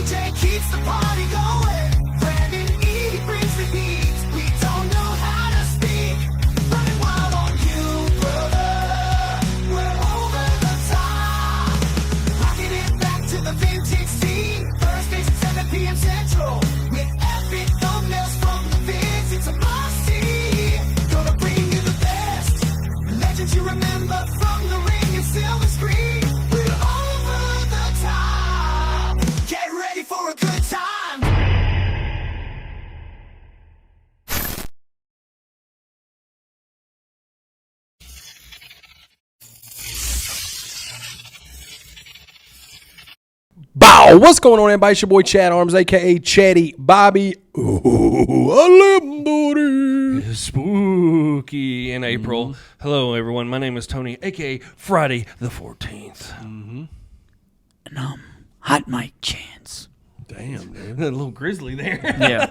DJ keeps the party going. Brandon E brings the heat. We don't know how to speak. Running wild on you, brother. We're over the top. Rocking it back to the vintage scene. Thursdays at 7 p.m. Central. With epic thumbnails from the vids. It's a must-see. Gonna bring you the best. Legends you remember from the ring and silver screen. We're over the top. Get ready for a good time. Bow! What's going on, everybody? It's your boy Chad Arms, a.k.a. Chatty Bobby. Ooh, It's spooky in April. Hello, everyone. My name is Tony, a.k.a. Friday the 14th. And Hot Mike Chance. Damn, dude. A little grizzly there. Yeah.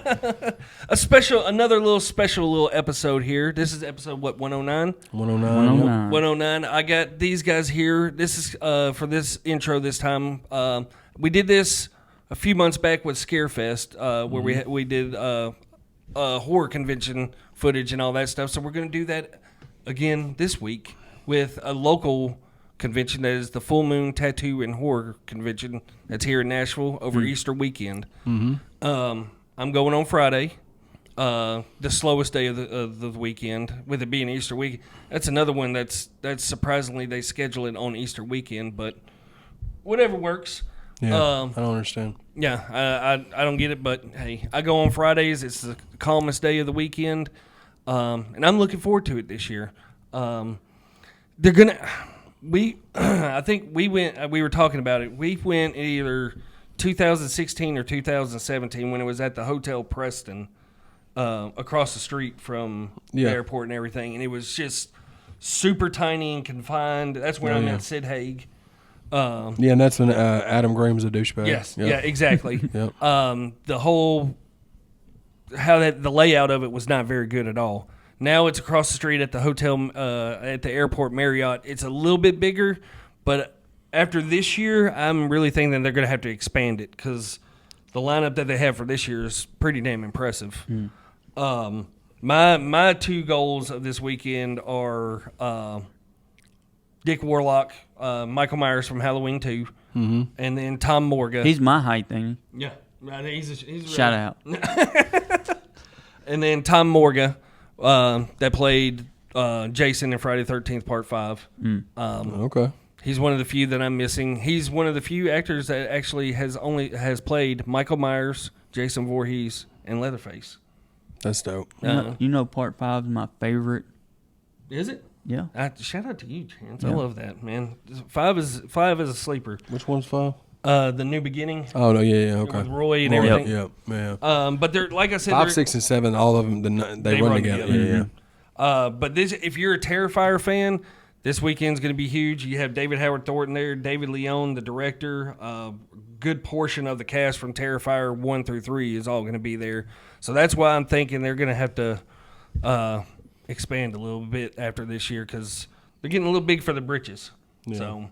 Another little special episode here. This is episode, 109? 109. 109. I got these guys here. This is for this intro this time. We did this a few months back with Scarefest, where we did horror convention footage and all that stuff. So we're going to do that again this week with a local convention that is the Full Moon Tattoo and Horror Convention that's here in Nashville over Easter weekend. I'm going on Friday, the slowest day of the weekend, with it being Easter week. That's another one that's surprisingly they schedule it on Easter weekend, but whatever works. Yeah, I don't understand. Yeah, I don't get it, but hey, I go on Fridays. It's the calmest day of the weekend, and I'm looking forward to it this year. They're gonna. I think we went. We were talking about it. We went either 2016 or 2017 when it was at the Hotel Preston, across the street from the airport and everything, and it was just super tiny and confined. That's when I met Sid Haig. And that's when Adam Graham's a douchebag. Yes, yeah, exactly. Yep. The whole the layout of it was not very good at all. Now it's across the street at the hotel at the airport Marriott. It's a little bit bigger, but after this year, I'm really thinking they're going to have to expand it because the lineup that they have for this year is pretty damn impressive. My two goals of this weekend are Dick Warlock, Michael Myers from Halloween 2, and then Tom Morga. He's my height thing. Yeah, he's Shout out. And then Tom Morga, that played Jason in Friday the 13th Part 5. Okay. He's one of the few that I'm missing. He's one of the few actors that actually has played Michael Myers, Jason Voorhees, and Leatherface. That's dope. You know Part 5 is my favorite. Is it? Yeah. Shout out to you, Chance. Yeah. I love that, man. Five is a sleeper. Which one's 5? The New Beginning. Oh, no, yeah, okay. With Roy and everything. Yeah. But they're, like I said, 5, 6, and 7, all of them, they run together. Yeah. But if you're a Terrifier fan, this weekend's going to be huge. You have David Howard Thornton there, David Leone, the director. Good portion of the cast from Terrifier 1 through 3 is all going to be there. So that's why I'm thinking they're going to have to expand a little bit after this year because they're getting a little big for the britches. Yeah. So,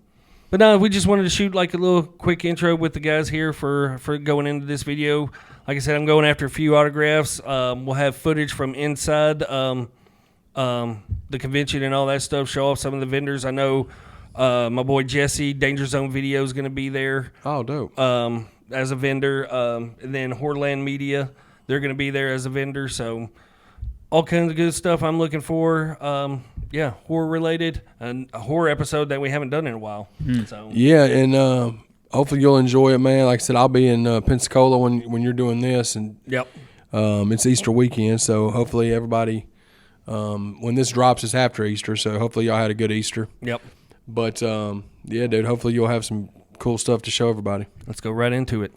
but no, we just wanted to shoot like a little quick intro with the guys here for going into this video. Like I said, I'm going after a few autographs. We'll have footage from inside the convention and all that stuff. Show off some of the vendors. I know my boy Jesse, Danger Zone Video, is going to be there. Oh, dope. As a vendor. And then Horrorland Media, they're going to be there as a vendor. So all kinds of good stuff I'm looking for. Horror related, and a horror episode that we haven't done in a while. So Yeah, and hopefully you'll enjoy it, man. Like I said, I'll be in Pensacola when you're doing this, and yep. It's Easter weekend, so hopefully everybody, when this drops, it's after Easter, so hopefully y'all had a good Easter. Yep. But yeah, dude, hopefully you'll have some cool stuff to show everybody. Let's go right into it.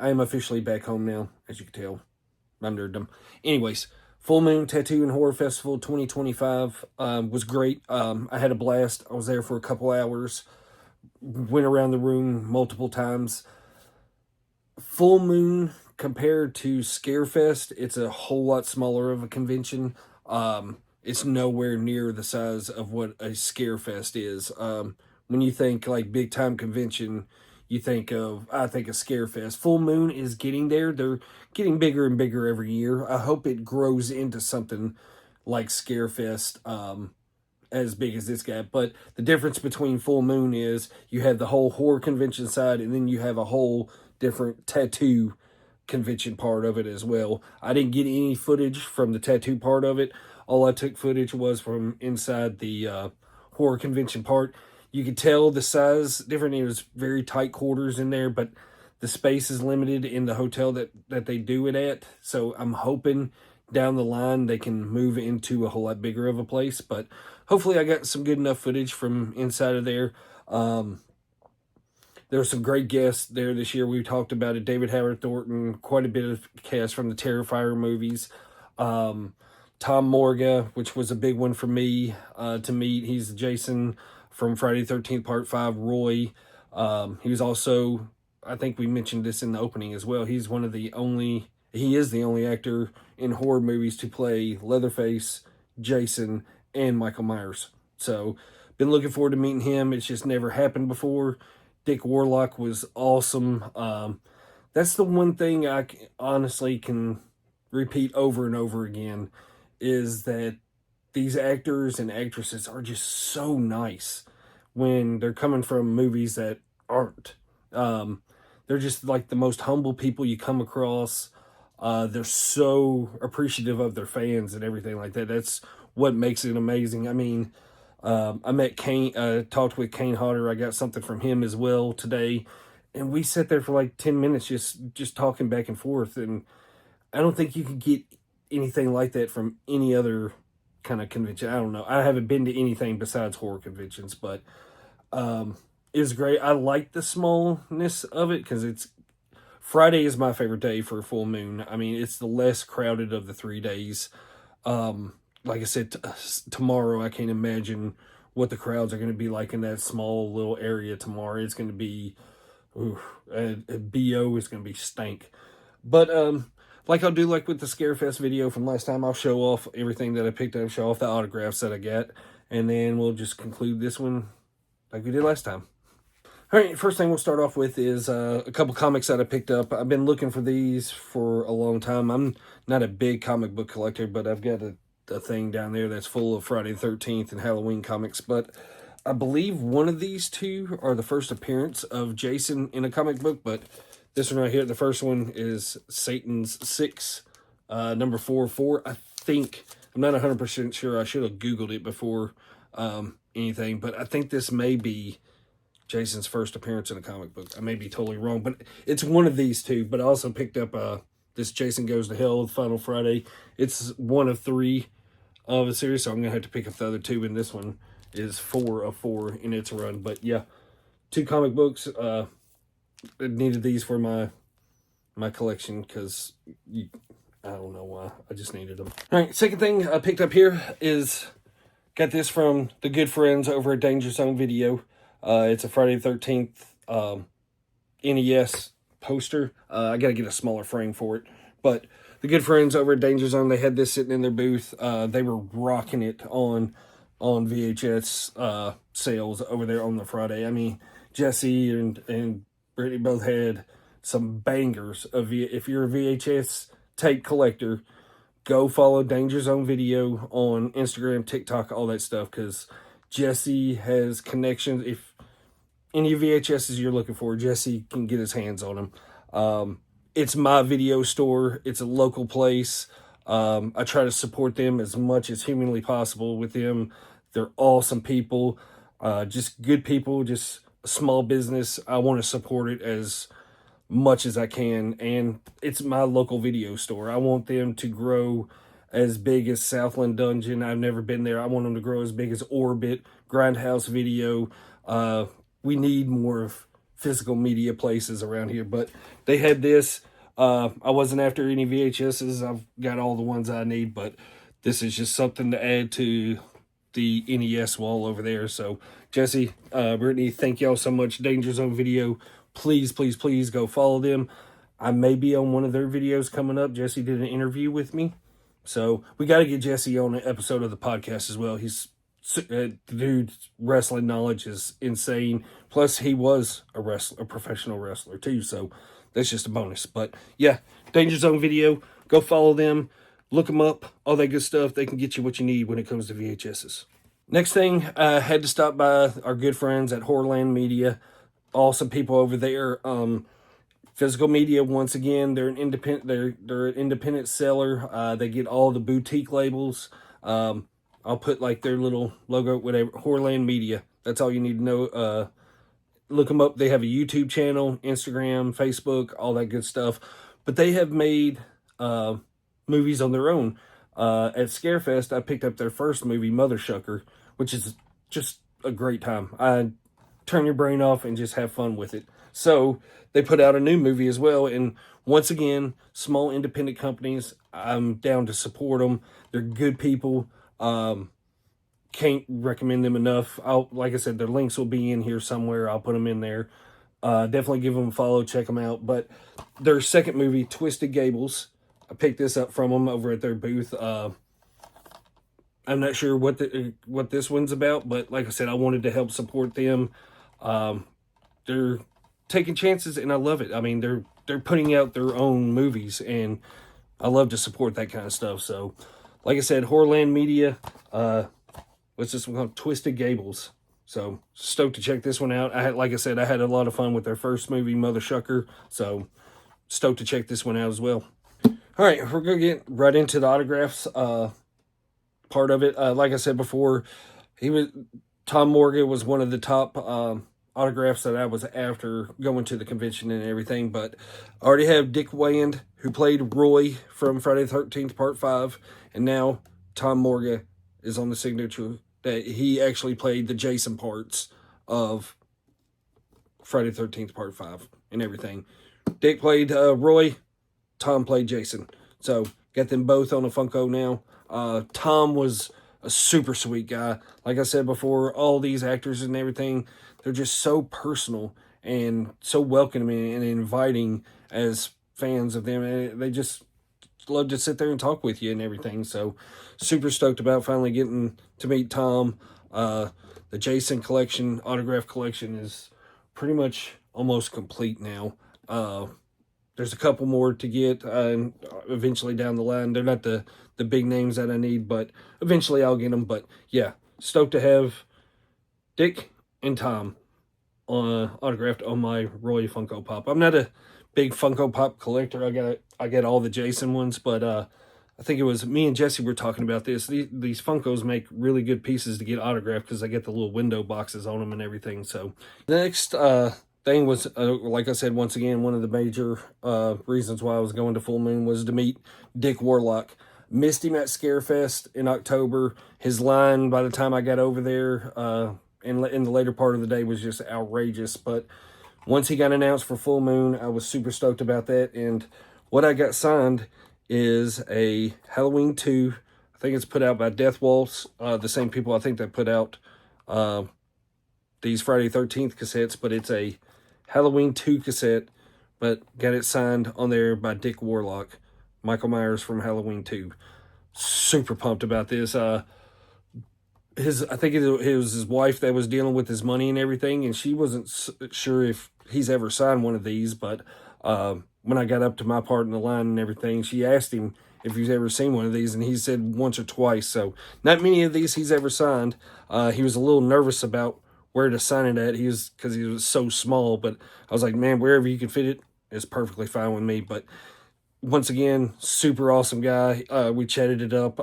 I am officially back home now, as you can tell. My nerddom. Anyways, Full Moon Tattoo and Horror Festival 2025 was great. I had a blast. I was there for a couple hours. Went around the room multiple times. Full Moon compared to Scarefest, it's a whole lot smaller of a convention. It's nowhere near the size of what a Scarefest is. When you think like big time convention, I think of Scarefest. Full Moon is getting there. They're getting bigger and bigger every year. I hope it grows into something like Scarefest, as big as this guy. But the difference between Full Moon is you have the whole horror convention side, and then you have a whole different tattoo convention part of it as well. I didn't get any footage from the tattoo part of it. All I took footage was from inside the horror convention part. You could tell the size different. It was very tight quarters in there, but the space is limited in the hotel that they do it at. So I'm hoping down the line they can move into a whole lot bigger of a place. But hopefully I got some good enough footage from inside of there. There were some great guests there this year. We talked about it. David Howard Thornton, quite a bit of cast from the Terrifier movies. Tom Morga, which was a big one for me to meet. He's Jason from Friday the 13th Part 5. Roy. He was also, I think we mentioned this in the opening as well, he is the only actor in horror movies to play Leatherface, Jason, and Michael Myers. So, been looking forward to meeting him. It's just never happened before. Dick Warlock was awesome. That's the one thing I honestly can repeat over and over again, is that these actors and actresses are just so nice when they're coming from movies that aren't. They're just like the most humble people you come across. They're so appreciative of their fans and everything like that. That's what makes it amazing. I mean, I met Kane, talked with Kane Hodder. I got something from him as well today. And we sat there for like 10 minutes just talking back and forth. And I don't think you could get anything like that from any other kind of convention. I don't know. I haven't been to anything besides horror conventions, but it was great. I like the smallness of it because Friday is my favorite day for a full moon. I mean, it's the less crowded of the 3 days. Like I said, tomorrow, I can't imagine what the crowds are going to be like in that small little area tomorrow. It's going to be, a BO is going to be stank. But, like I'll do like with the Scarefest video from last time, I'll show off everything that I picked up, show off the autographs that I got, and then we'll just conclude this one like we did last time. All right, first thing we'll start off with is a couple comics that I picked up. I've been looking for these for a long time. I'm not a big comic book collector, but I've got a thing down there that's full of Friday the 13th and Halloween comics. But I believe one of these two are the first appearance of Jason in a comic book, but this one right here, the first one is Satan's 6, number 404. I think, I'm not 100% sure. I should have Googled it before anything, but I think this may be Jason's first appearance in a comic book. I may be totally wrong, but it's one of these two. But I also picked up this Jason Goes to Hell, Final Friday. It's one of 3 of a series, so I'm going to have to pick up the other 2, and this one is 4 of 4 in its run. But yeah, 2 comic books. I needed these for my collection because I don't know why. I just needed them. All right, second thing I picked up here is, got this from the good friends over at Danger Zone Video. It's a Friday the 13th NES poster. I got to get a smaller frame for it. But the good friends over at Danger Zone, they had this sitting in their booth. They were rocking it on VHS sales over there on the Friday. I mean, Jesse and Brittany both had some bangers of if you're a VHS tape collector, go follow Danger Zone Video on Instagram, TikTok, all that stuff, because Jesse has connections. If any VHSs you're looking for, Jesse can get his hands on them. It's my video store. It's a local place. I try to support them as much as humanly possible with them. They're awesome people, just good people, just a small business. I want to support it as much as I can, and it's my local video store. I want them to grow as big as Southland Dungeon. I've never been there. I want them to grow as big as Orbit, Grindhouse Video. We need more of physical media places around here. But they had this. I wasn't after any VHSs. I've got all the ones I need, but this is just something to add to the NES wall over there. So Jesse, Brittany, thank y'all so much. Danger Zone Video, please, please, please go follow them. I may be on one of their videos coming up. Jesse did an interview with me, so we got to get Jesse on an episode of the podcast as well. The dude's wrestling knowledge is insane. Plus, he was a professional wrestler too, so that's just a bonus. But yeah, Danger Zone Video, go follow them, look them up, all that good stuff. They can get you what you need when it comes to VHSs. Next thing, I had to stop by our good friends at Horrorland Media. Awesome people over there. Physical media, once again, they're an independent. They're an independent seller. They get all the boutique labels. I'll put like their little logo, whatever. Horrorland Media. That's all you need to know. Look them up. They have a YouTube channel, Instagram, Facebook, all that good stuff. But they have made movies on their own. At Scarefest, I picked up their first movie, Mother Shucker, which is just a great time. I turn your brain off and just have fun with it. So they put out a new movie as well. And once again, small independent companies, I'm down to support them. They're good people. Can't recommend them enough. Like I said, their links will be in here somewhere. I'll put them in there. Definitely give them a follow, check them out. But their second movie, Twisted Gables, I picked this up from them over at their booth. I'm not sure what this one's about, but like I said, I wanted to help support them. They're taking chances, and I love it. I mean, they're putting out their own movies, and I love to support that kind of stuff. So, like I said, Horrorland Media. What's this one called? Twisted Gables. So stoked to check this one out. Like I said, I had a lot of fun with their first movie, Mother Shucker. So stoked to check this one out as well. All right, we're gonna get right into the autographs part of it. Like I said before, Tom Morgan was one of the top autographs that I was after going to the convention and everything. But I already have Dick Wayand, who played Roy from Friday the 13th Part 5, and now Tom Morgan is on the signature that he actually played the Jason parts of Friday the 13th Part 5 and everything. Dick played Roy, Tom played Jason. So, got them both on a Funko now. Tom was a super sweet guy. Like I said before, all these actors and everything, they're just so personal and so welcoming and inviting as fans of them. And they just love to sit there and talk with you and everything. So, super stoked about finally getting to meet Tom. The Jason collection, autograph collection, is pretty much almost complete now. There's a couple more to get eventually down the line. They're not the big names that I need, but eventually I'll get them. But yeah, stoked to have Dick and Tom autographed on my Roy Funko Pop. I'm not a big Funko Pop collector. I got all the Jason ones, but I think it was me and Jesse were talking about this. These Funkos make really good pieces to get autographed because they get the little window boxes on them and everything. So the next thing was, like I said, once again, one of the major reasons why I was going to Full Moon was to meet Dick Warlock. Missed him at Scarefest in October. His line, by the time I got over there in the later part of the day, was just outrageous. But once he got announced for Full Moon, I was super stoked about that. And what I got signed is a Halloween 2. I think it's put out by Death Waltz, the same people I think that put out these Friday 13th cassettes, but it's a Halloween 2 cassette, but got it signed on there by Dick Warlock, Michael Myers from Halloween 2. Super pumped about this. I think it was his wife that was dealing with his money and everything, and she wasn't sure if he's ever signed one of these, but when I got up to my part in the line and everything, she asked him if he's ever seen one of these, and he said once or twice. So not many of these he's ever signed. He was a little nervous about where to sign it at. Because he was so small, but I was like, man, wherever you can fit it is perfectly fine with me. But once again, super awesome guy. We chatted it up.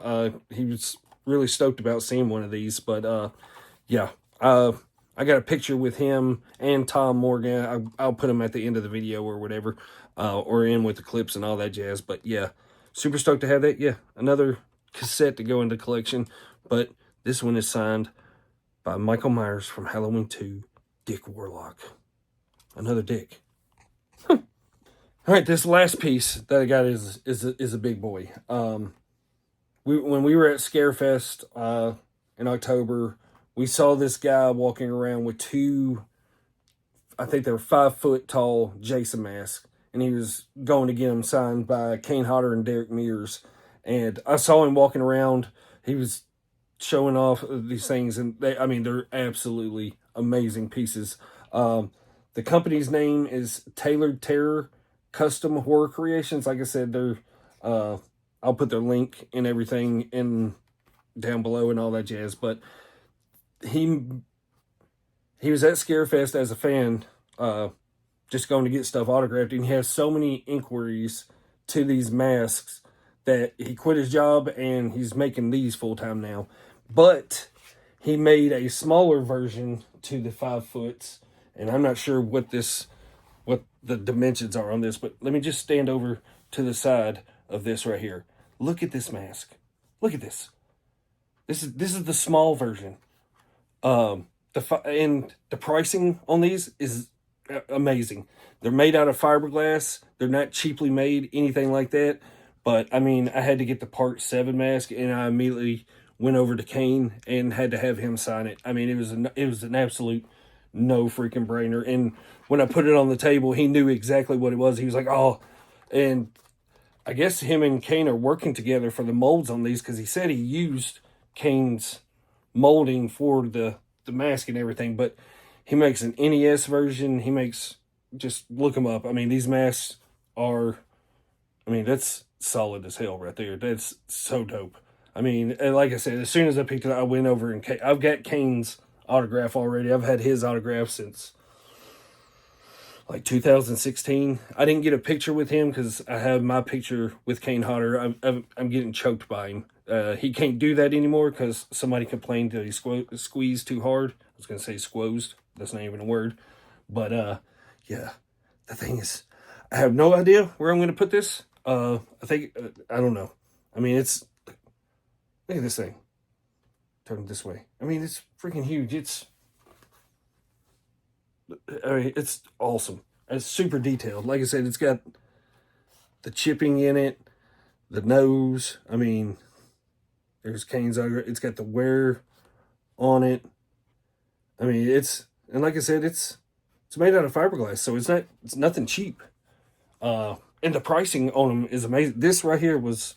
He was really stoked about seeing one of these. But yeah, I got a picture with him and Tom Morgan. I'll put him at the end of the video or whatever, or in with the clips and all that jazz. But yeah, super stoked to have that. Yeah, another cassette to go into collection. But this one is signed by Michael Myers from Halloween 2, Dick Warlock. Another dick. All right, this last piece that I got is a big boy. When we were at Scarefest in October, we saw this guy walking around with two, I think they were 5 foot tall Jason masks, and he was going to get them signed by Kane Hodder and Derek Mears. And I saw him walking around. He was showing off these things, and they're absolutely amazing pieces. The company's name is Tailored Terror Custom Horror Creations. Like I said, they're I'll put their link and everything in down below and all that jazz. But he was at Scarefest as a fan, just going to get stuff autographed, and he has so many inquiries to these masks that he quit his job and he's making these full time now. But he made a smaller version to the 5 foots, and I'm not sure what the dimensions are on this, but let me just stand over to the side of this right here. Look at this mask. Look at this. This is the small version. And the pricing on these is amazing. They're made out of fiberglass. They're not cheaply made, anything like that. But I had to get the Part 7 mask, and I immediately went over to Kane and had to have him sign it. It was an absolute no freaking brainer. And when I put it on the table, he knew exactly what it was. He was like, "Oh," and I guess him and Kane are working together for the molds on these, because he said he used Kane's molding for the mask and everything. But he makes an NES version. He makes, just look them up. These masks are, that's solid as hell right there. That's so dope. And like I said, as soon as I picked it up, I went over and I've got Kane's autograph already. I've had his autograph since like 2016. I didn't get a picture with him because I have my picture with Kane Hodder. I'm getting choked by him. He can't do that anymore because somebody complained that he squeezed too hard. I was going to say squozed. That's not even a word. But yeah, the thing is, I have no idea where I'm going to put this. I think, I don't know. It's, look at this thing. Turn it this way. It's freaking huge. It's awesome. It's super detailed. Like I said, it's got the chipping in it, the nose. There's Kane's autograph. It's got the wear on it. And like I said, it's made out of fiberglass, so it's nothing cheap. And the pricing on them is amazing. This right here was,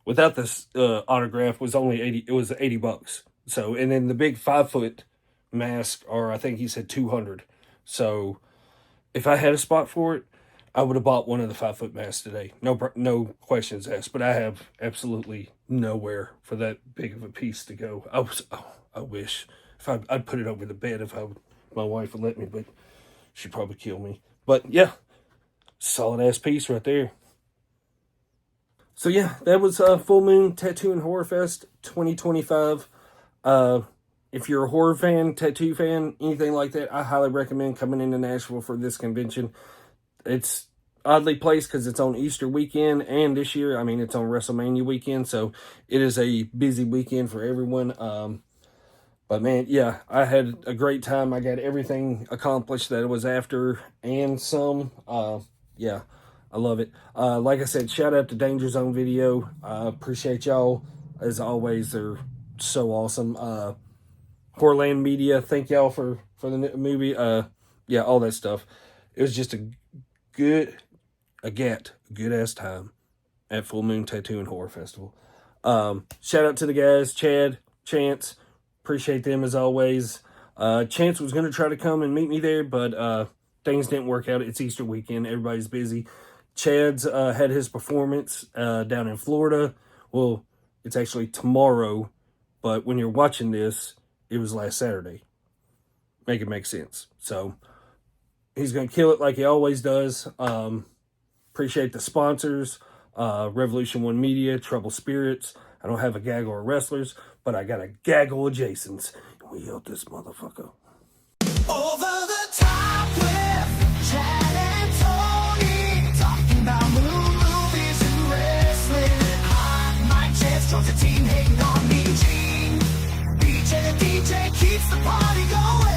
without this autograph, was only $80. So, and then the big 5 foot mask are, I think he said 200. So if I had a spot for it, I would have bought one of the 5 foot masks today. No questions asked. But I have absolutely nowhere for that big of a piece to go. I wish if I'd put it over the bed if my wife would let me, but she'd probably kill me. But yeah, solid ass piece right there. So yeah, that was Full Moon Tattoo and Horror Fest 2025. If you're a horror fan, tattoo fan, anything like that, I highly recommend coming into Nashville for this convention. It's oddly placed because it's on Easter weekend, and this year, it's on WrestleMania weekend, so it is a busy weekend for everyone. But man, yeah, I had a great time. I got everything accomplished that it was after, and some. Yeah, I love it. Like I said, shout out to Danger Zone Video. Appreciate y'all as always. They're so awesome. Horrorland Media, thank y'all for the movie. Yeah, all that stuff. It was just a good ass time at Full Moon Tattoo and Horror Festival. Shout out to the guys, Chad, Chance. Appreciate them as always. Chance was going to try to come and meet me there, but things didn't work out. It's Easter weekend. Everybody's busy. Chad's had his performance down in Florida. Well, it's actually tomorrow, but when you're watching this, it was last Saturday. Make it make sense. So he's going to kill it like he always does. Appreciate the sponsors. Revolution One Media, Trouble Spirits. I don't have a gaggle of wrestlers, but I got a gaggle of Jasons. We out this motherfucker. Over the top with Chad and Tony, talking about movies and wrestling. I'm Mike Chance, joins the team, hating on me, Gene. BJ the DJ keeps the party going.